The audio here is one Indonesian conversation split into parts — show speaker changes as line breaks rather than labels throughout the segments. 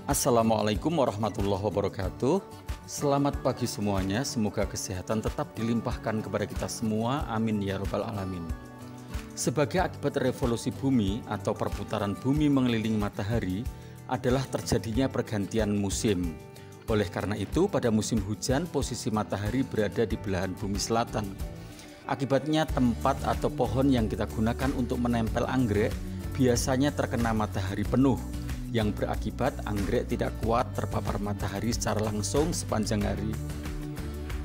Assalamualaikum warahmatullahi wabarakatuh. Selamat pagi semuanya, semoga kesehatan tetap dilimpahkan kepada kita semua, amin ya rabbal alamin. Sebagai akibat revolusi bumi atau perputaran bumi mengelilingi matahari adalah terjadinya pergantian musim. Oleh karena itu, pada musim hujan posisi matahari berada di belahan bumi selatan. Akibatnya tempat atau pohon yang kita gunakan untuk menempel anggrek biasanya terkena matahari penuh, yang berakibat anggrek tidak kuat terpapar matahari secara langsung sepanjang hari.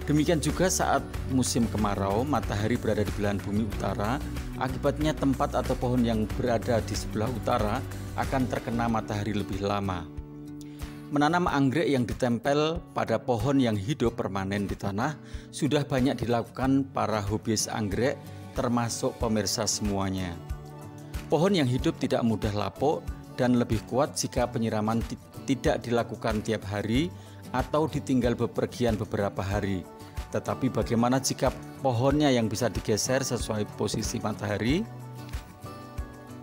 Demikian juga saat musim kemarau, matahari berada di belahan bumi utara, akibatnya tempat atau pohon yang berada di sebelah utara akan terkena matahari lebih lama. Menanam anggrek yang ditempel pada pohon yang hidup permanen di tanah sudah banyak dilakukan para hobis anggrek, termasuk pemirsa semuanya. Pohon yang hidup tidak mudah lapuk dan lebih kuat jika penyiraman tidak dilakukan tiap hari atau ditinggal bepergian beberapa hari. Tetapi bagaimana jika pohonnya yang bisa digeser sesuai posisi matahari?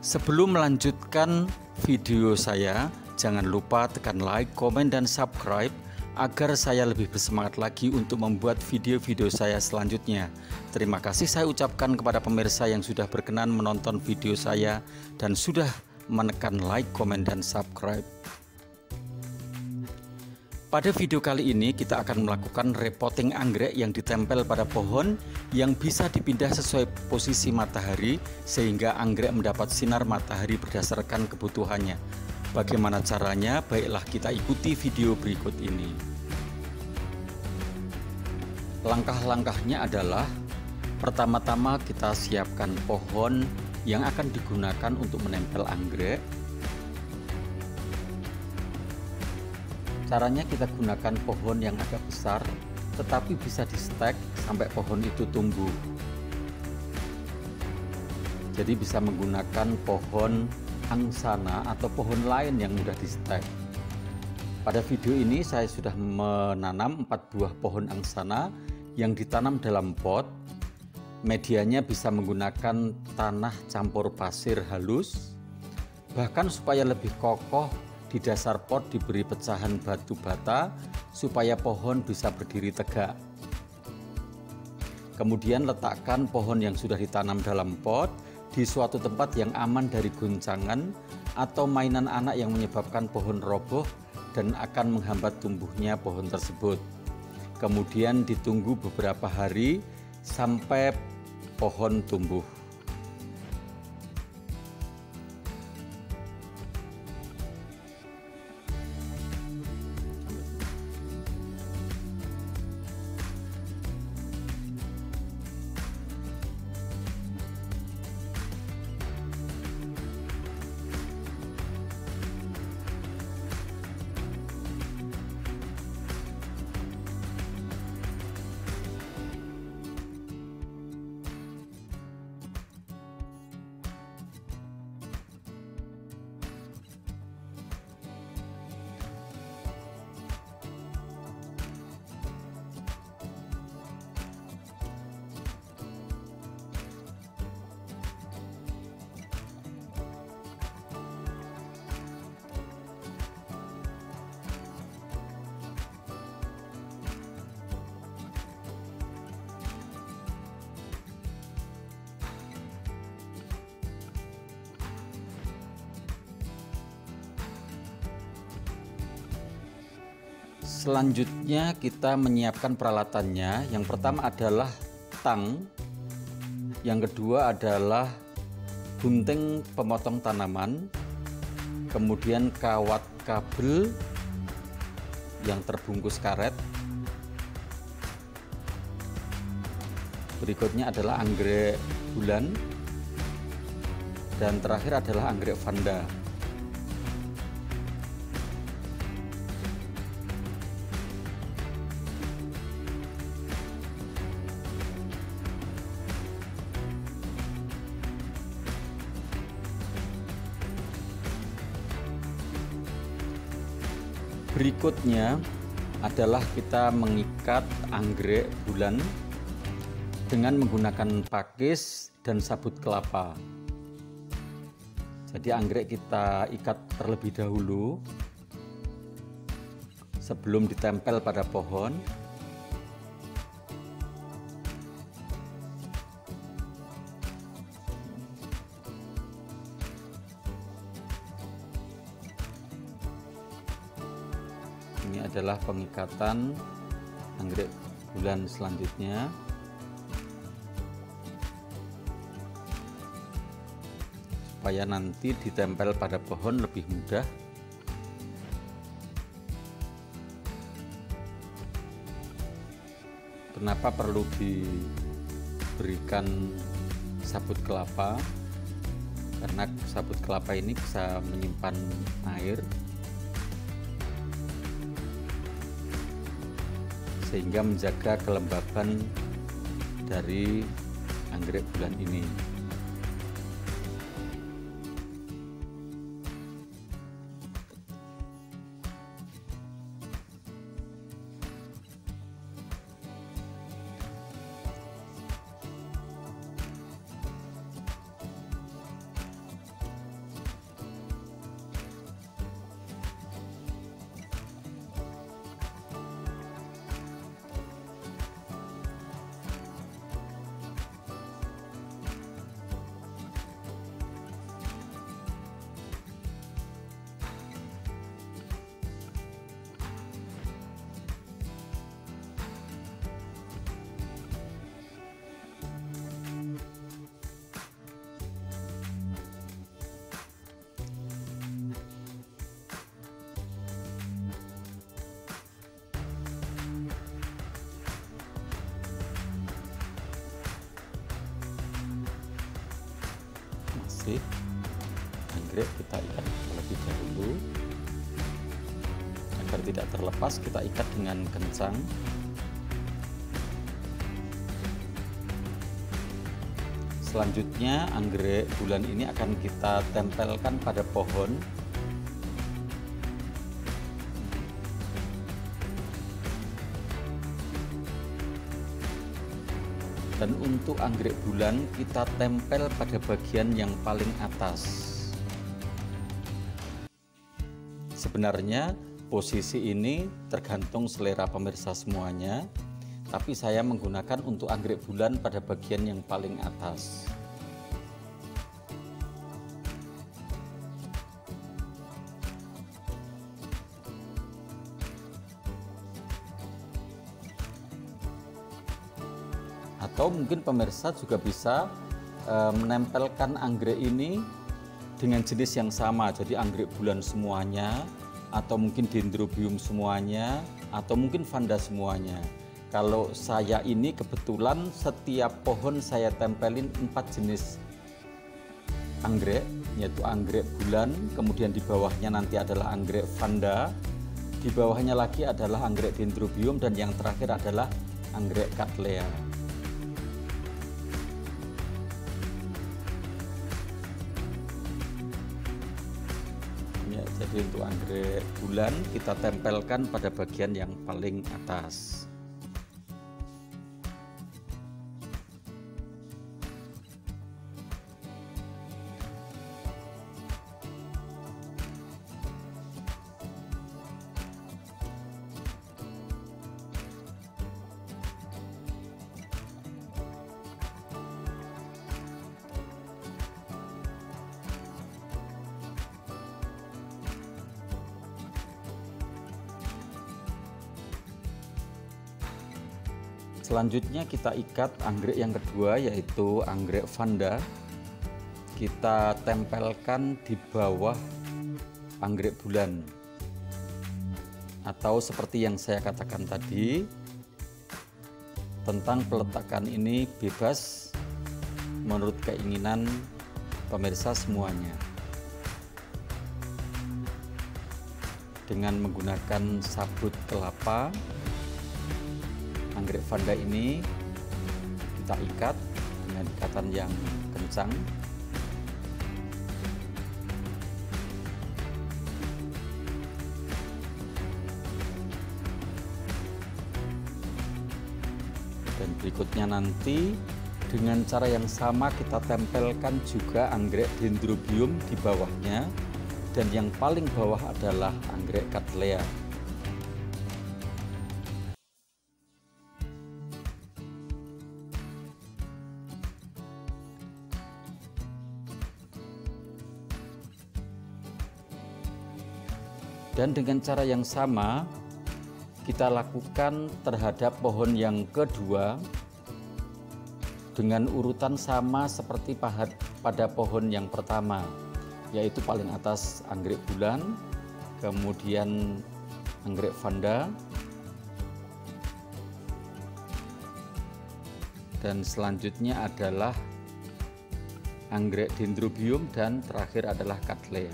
Sebelum melanjutkan video saya, jangan lupa tekan like, komen, dan subscribe agar saya lebih bersemangat lagi untuk membuat video-video saya selanjutnya. Terima kasih saya ucapkan kepada pemirsa yang sudah berkenan menonton video saya dan sudah menekan like, komen, dan subscribe. Pada video kali ini kita akan melakukan repotting anggrek yang ditempel pada pohon yang bisa dipindah sesuai posisi matahari sehingga anggrek mendapat sinar matahari berdasarkan kebutuhannya. Bagaimana caranya? Baiklah kita ikuti video berikut ini. Langkah-langkahnya adalah pertama-tama kita siapkan pohon yang akan digunakan untuk menempel anggrek. Caranya kita gunakan pohon yang agak besar tetapi bisa di stek sampai pohon itu tumbuh. Jadi bisa menggunakan pohon angsana atau pohon lain yang mudah di stek. Pada video ini saya sudah menanam 4 buah pohon angsana yang ditanam dalam pot. Medianya bisa menggunakan tanah campur pasir halus. Bahkan supaya lebih kokoh, di dasar pot diberi pecahan batu bata supaya pohon bisa berdiri tegak. Kemudian letakkan pohon yang sudah ditanam dalam pot di suatu tempat yang aman dari goncangan atau mainan anak yang menyebabkan pohon roboh dan akan menghambat tumbuhnya pohon tersebut. Kemudian ditunggu beberapa hari sampai pohon tumbuh. Selanjutnya kita menyiapkan peralatannya. Yang pertama adalah tang, yang kedua adalah gunting pemotong tanaman, kemudian kawat kabel yang terbungkus karet, berikutnya adalah anggrek bulan, dan terakhir adalah anggrek vanda. Berikutnya adalah kita mengikat anggrek bulan dengan menggunakan pakis dan sabut kelapa. Jadi anggrek kita ikat terlebih dahulu sebelum ditempel pada pohon. Ini adalah pengikatan anggrek bulan selanjutnya. Supaya nanti ditempel pada pohon lebih mudah. Kenapa perlu diberikan sabut kelapa? Karena sabut kelapa ini bisa menyimpan air, sehingga menjaga kelembaban dari anggrek bulan ini. Anggrek kita ikat terlebih dahulu agar tidak terlepas. Kita ikat dengan kencang. Selanjutnya anggrek bulan ini akan kita tempelkan pada pohon. Dan untuk anggrek bulan kita tempel pada bagian yang paling atas. Sebenarnya posisi ini tergantung selera pemirsa semuanya, tapi saya menggunakan untuk anggrek bulan pada bagian yang paling atas. Atau mungkin pemirsa juga bisa menempelkan anggrek ini dengan jenis yang sama, jadi anggrek bulan semuanya, atau mungkin dendrobium semuanya, atau mungkin vanda semuanya. Kalau saya ini kebetulan setiap pohon saya tempelin 4 jenis anggrek, yaitu anggrek bulan, kemudian di bawahnya nanti adalah anggrek vanda, di bawahnya lagi adalah anggrek dendrobium, dan yang terakhir adalah anggrek cattleya. Jadi untuk anggrek bulan kita tempelkan pada bagian yang paling atas. Selanjutnya kita ikat anggrek yang kedua, yaitu anggrek vanda. Kita tempelkan di bawah anggrek bulan. Atau seperti yang saya katakan tadi, tentang peletakan ini bebas menurut keinginan pemirsa semuanya. Dengan menggunakan sabut kelapa, anggrek vanda ini kita ikat dengan ikatan yang kencang. Dan berikutnya nanti dengan cara yang sama kita tempelkan juga anggrek dendrobium di bawahnya, dan yang paling bawah adalah anggrek cattleya. Dan dengan cara yang sama kita lakukan terhadap pohon yang kedua dengan urutan sama seperti pada pohon yang pertama, yaitu paling atas anggrek bulan, kemudian anggrek vanda, dan selanjutnya adalah anggrek dendrobium, dan terakhir adalah cattleya.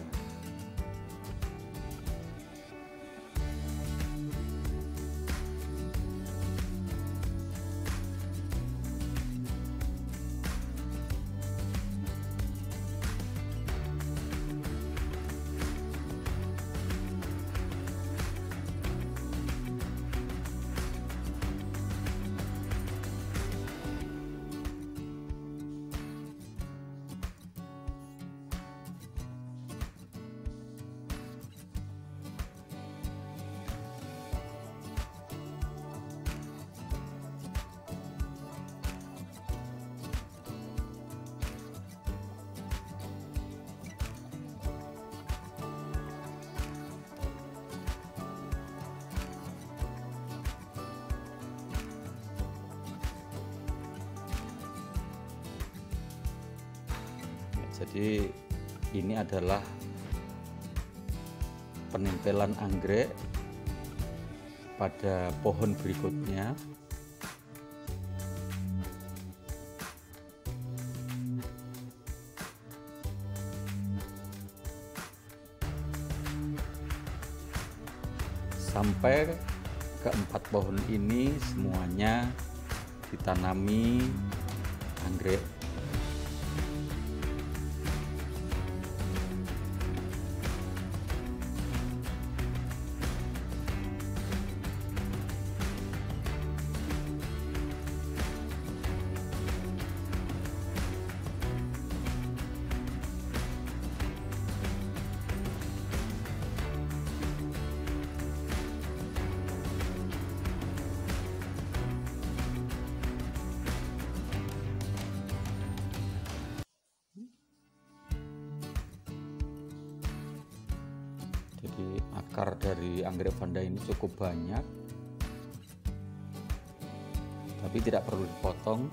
Jadi ini adalah penempelan anggrek pada pohon berikutnya. Sampai keempat pohon ini semuanya ditanami anggrek. Jadi akar dari anggrek vanda ini cukup banyak, tapi tidak perlu dipotong.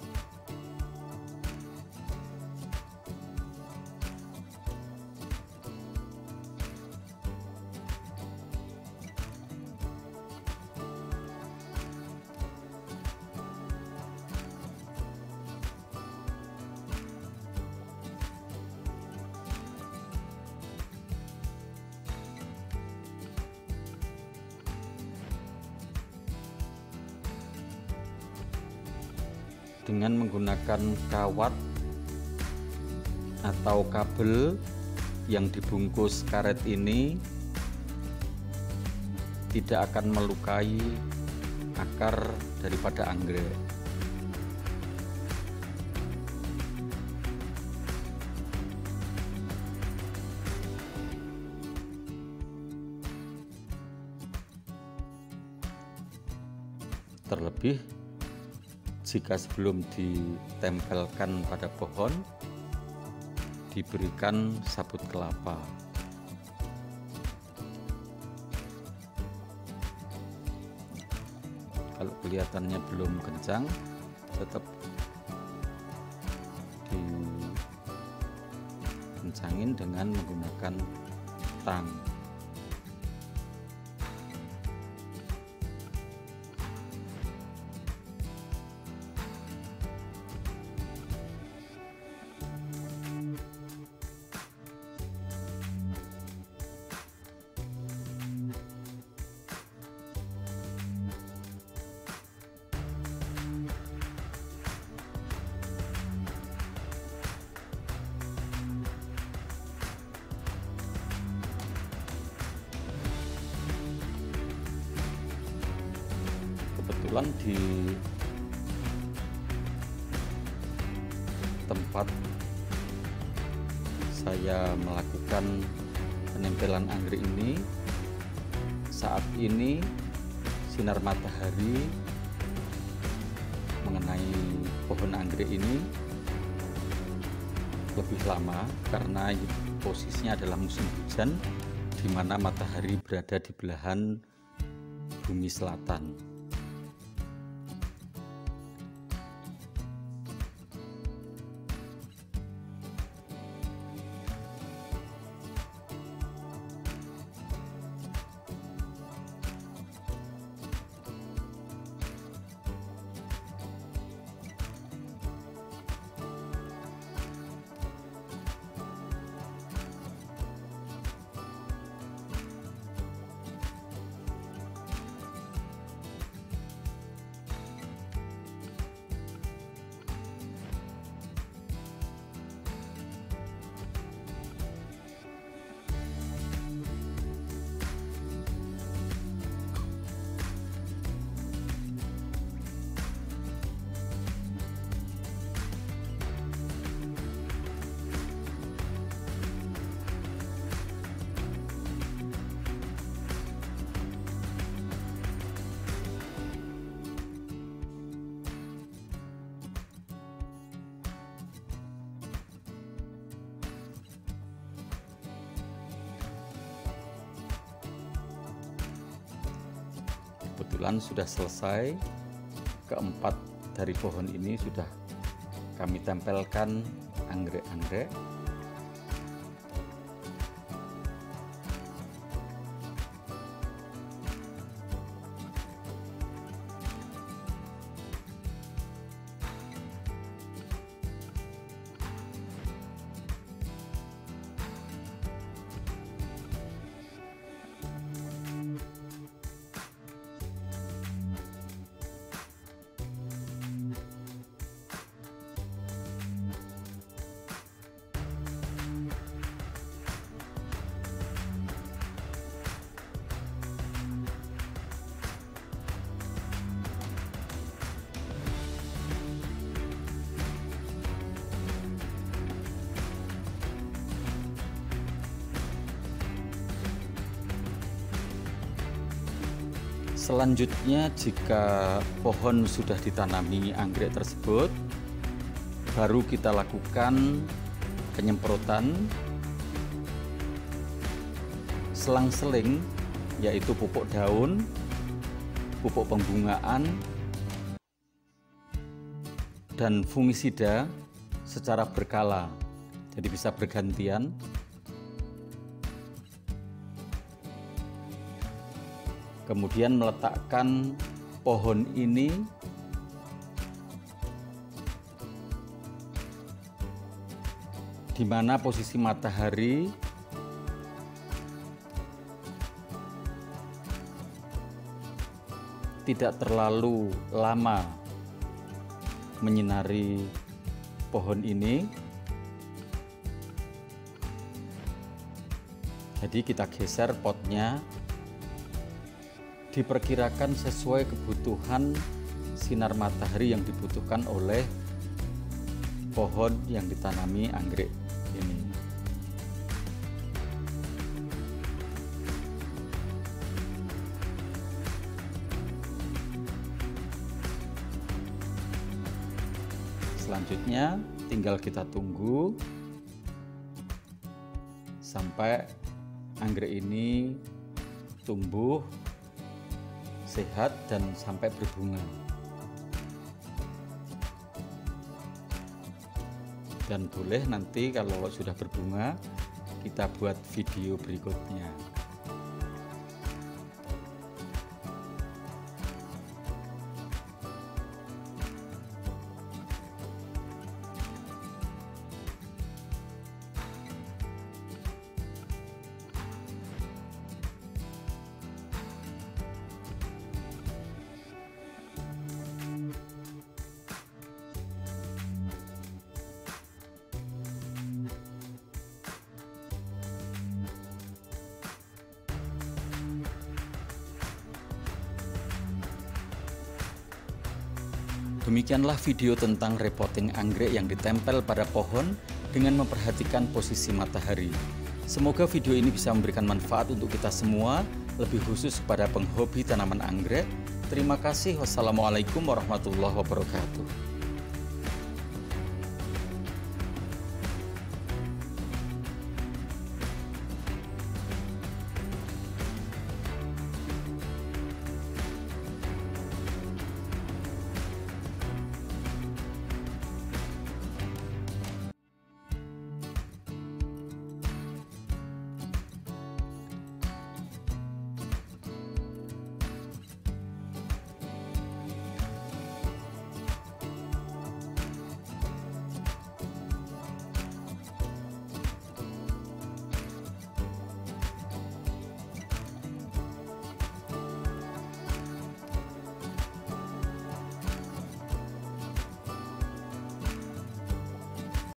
Dengan menggunakan kawat atau kabel yang dibungkus karet ini tidak akan melukai akar daripada anggrek. Terlebih jika sebelum ditempelkan pada pohon diberikan sabut kelapa. Kalau kelihatannya belum kencang, tetap dikencangin dengan menggunakan tang. Kebetulan di tempat saya melakukan penempelan anggrek ini, saat ini sinar matahari mengenai pohon anggrek ini lebih lama karena posisinya adalah musim hujan di mana matahari berada di belahan bumi selatan. Kebetulan sudah selesai, keempat dari pohon ini sudah kami tempelkan anggrek-anggrek. Selanjutnya, jika pohon sudah ditanami anggrek tersebut, baru kita lakukan penyemprotan selang-seling, yaitu pupuk daun, pupuk pembungaan, dan fungisida secara berkala. Jadi bisa bergantian. Kemudian meletakkan pohon ini di mana posisi matahari tidak terlalu lama menyinari pohon ini. Jadi kita geser potnya, diperkirakan sesuai kebutuhan sinar matahari yang dibutuhkan oleh pohon yang ditanami anggrek ini. Selanjutnya tinggal kita tunggu sampai anggrek ini tumbuh sehat dan sampai berbunga. Dan boleh nanti kalau sudah berbunga kita buat video berikutnya. Demikianlah video tentang repotting anggrek yang ditempel pada pohon dengan memperhatikan posisi matahari. Semoga video ini bisa memberikan manfaat untuk kita semua, lebih khusus pada penghobi tanaman anggrek. Terima kasih. Wassalamualaikum warahmatullahi wabarakatuh.